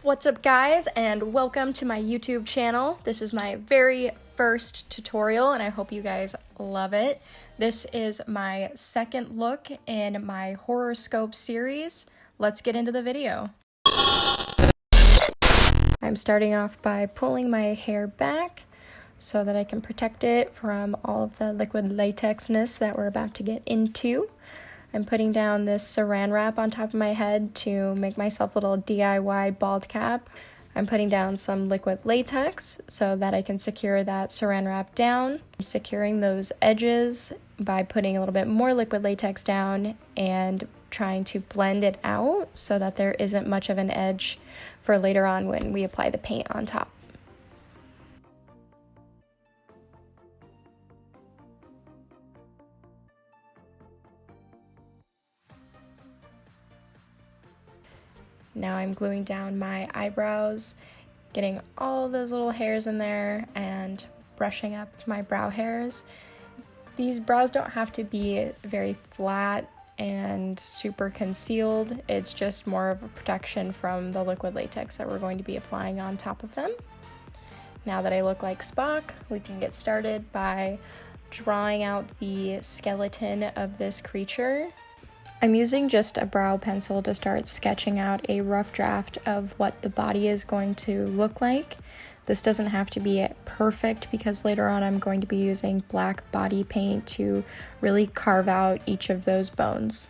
What's up guys, and welcome to my YouTube channel. This is my very first tutorial and I hope you guys love it. This is my second look in my Horrorscope series. Let's get into the video. I'm starting off by pulling my hair back so that I can protect it from all of the liquid latexness that we're about to get into. I'm putting down this saran wrap on top of my head to make myself a little DIY bald cap. I'm putting down some liquid latex so that I can secure that saran wrap down. I'm securing those edges by putting a little bit more liquid latex down and trying to blend it out so that there isn't much of an edge for later on when we apply the paint on top. Now I'm gluing down my eyebrows, getting all those little hairs in there and brushing up my brow hairs. These brows don't have to be very flat and super concealed. It's just more of a protection from the liquid latex that we're going to be applying on top of them. Now that I look like Spock, we can get started by drawing out the skeleton of this creature. I'm using just a brow pencil to start sketching out a rough draft of what the body is going to look like. This doesn't have to be perfect because later on I'm going to be using black body paint to really carve out each of those bones.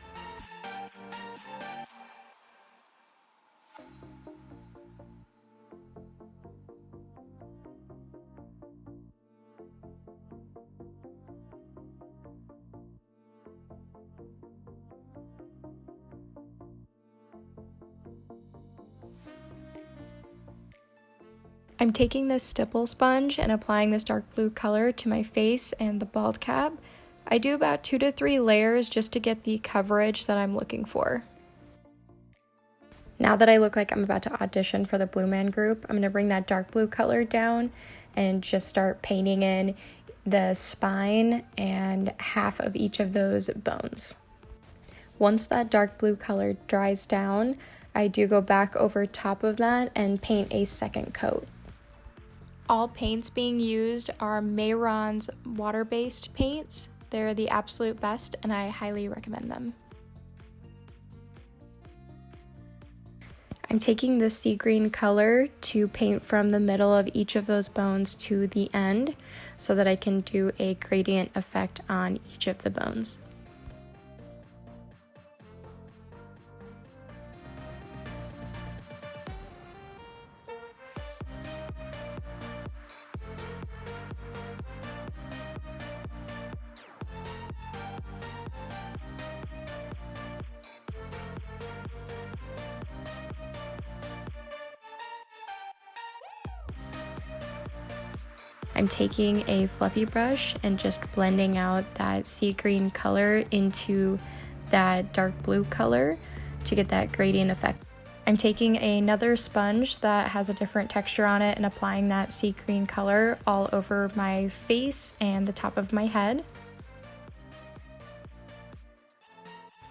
I'm taking this stipple sponge and applying this dark blue color to my face and the bald cap. I do about 2 to 3 layers just to get the coverage that I'm looking for. Now that I look like I'm about to audition for the Blue Man Group, I'm going to bring that dark blue color down and just start painting in the spine and half of each of those bones. Once that dark blue color dries down, I do go back over top of that and paint a second coat. All paints being used are Mehron's water-based paints. They're the absolute best and I highly recommend them. I'm taking the sea green color to paint from the middle of each of those bones to the end so that I can do a gradient effect on each of the bones. I'm taking a fluffy brush and just blending out that sea green color into that dark blue color to get that gradient effect. I'm taking another sponge that has a different texture on it and applying that sea green color all over my face and the top of my head.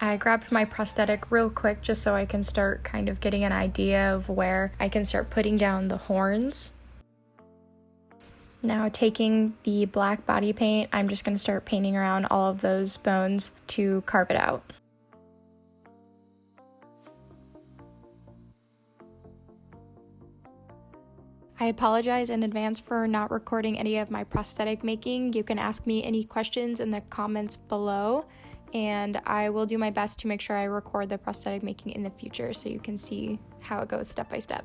I grabbed my prosthetic real quick just so I can start kind of getting an idea of where I can start putting down the horns. Now taking the black body paint, I'm just going to start painting around all of those bones to carve it out. I apologize in advance for not recording any of my prosthetic making. You can ask me any questions in the comments below, and I will do my best to make sure I record the prosthetic making in the future so you can see how it goes step by step.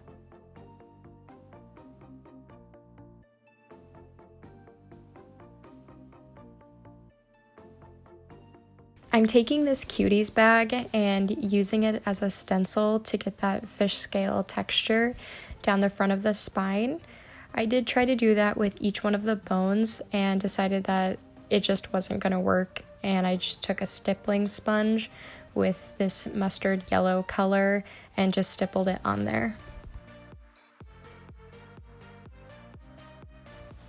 I'm taking this cuties bag and using it as a stencil to get that fish scale texture down the front of the spine. I did try to do that with each one of the bones and decided that it just wasn't going to work, and I just took a stippling sponge with this mustard yellow color and just stippled it on there.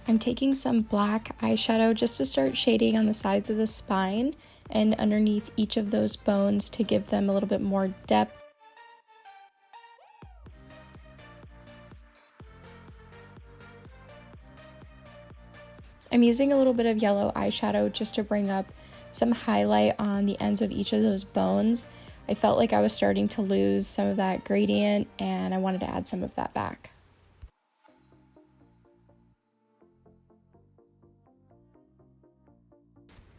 I'm taking some black eyeshadow just to start shading on the sides of the spine and underneath each of those bones to give them a little bit more depth. I'm using a little bit of yellow eyeshadow just to bring up some highlight on the ends of each of those bones. I felt like I was starting to lose some of that gradient and I wanted to add some of that back.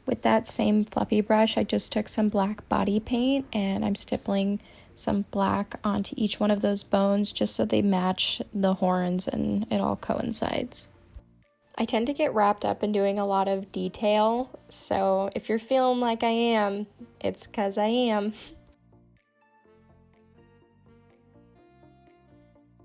With that same fluffy brush, I just took some black body paint and I'm stippling some black onto each one of those bones just so they match the horns and it all coincides. I tend to get wrapped up in doing a lot of detail, so if you're feeling like I am, it's 'cause I am.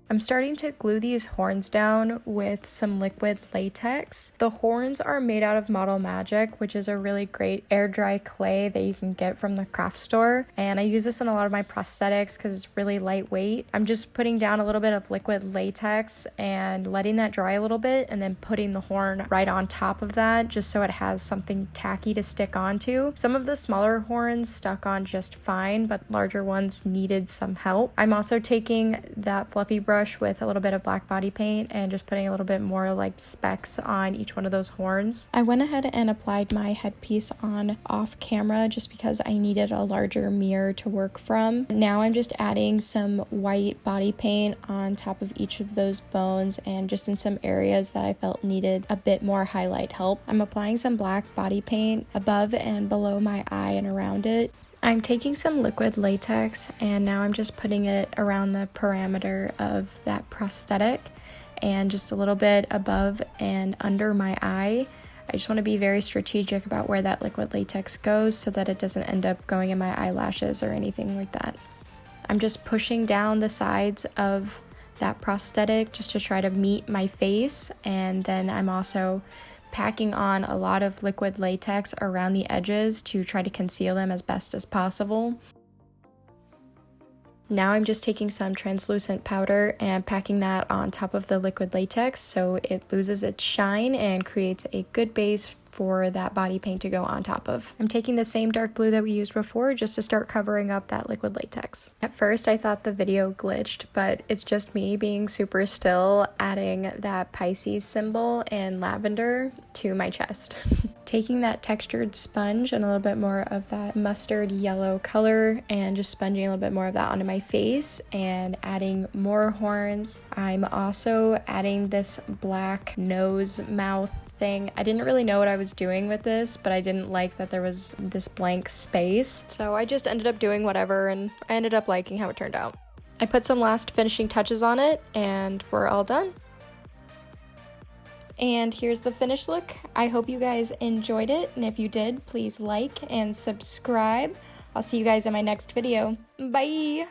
I'm starting to glue these horns down with some liquid latex. The horns are made out of Model Magic, which is a really great air dry clay that you can get from the craft store. And I use this in a lot of my prosthetics because it's really lightweight. I'm just putting down a little bit of liquid latex and letting that dry a little bit and then putting the horn right on top of that just so it has something tacky to stick onto. Some of the smaller horns stuck on just fine, but larger ones needed some help. I'm also taking that fluffy brush with a little bit of black body paint and just putting a little bit more like specks on each one of those horns. I went ahead and applied my headpiece on off camera just because I needed a larger mirror to work from. Now I'm just adding some white body paint on top of each of those bones and just in some areas that I felt needed a bit more highlight help. I'm applying some black body paint above and below my eye and around it. I'm taking some liquid latex and now I'm just putting it around the perimeter of that prosthetic and just a little bit above and under my eye. I just want to be very strategic about where that liquid latex goes so that it doesn't end up going in my eyelashes or anything like that. I'm just pushing down the sides of that prosthetic just to try to meet my face, and then I'm also packing on a lot of liquid latex around the edges to try to conceal them as best as possible. Now I'm just taking some translucent powder and packing that on top of the liquid latex so it loses its shine and creates a good base for that body paint to go on top of. I'm taking the same dark blue that we used before just to start covering up that liquid latex. At first I thought the video glitched, but it's just me being super still, adding that Pisces symbol and lavender to my chest. Taking that textured sponge and a little bit more of that mustard yellow color and just sponging a little bit more of that onto my face and adding more horns. I'm also adding this black nose mouth thing. I didn't really know what I was doing with this, but I didn't like that there was this blank space. So I just ended up doing whatever and I ended up liking how it turned out. I put some last finishing touches on it and we're all done. And here's the finished look. I hope you guys enjoyed it, and if you did, please like and subscribe. I'll see you guys in my next video. Bye!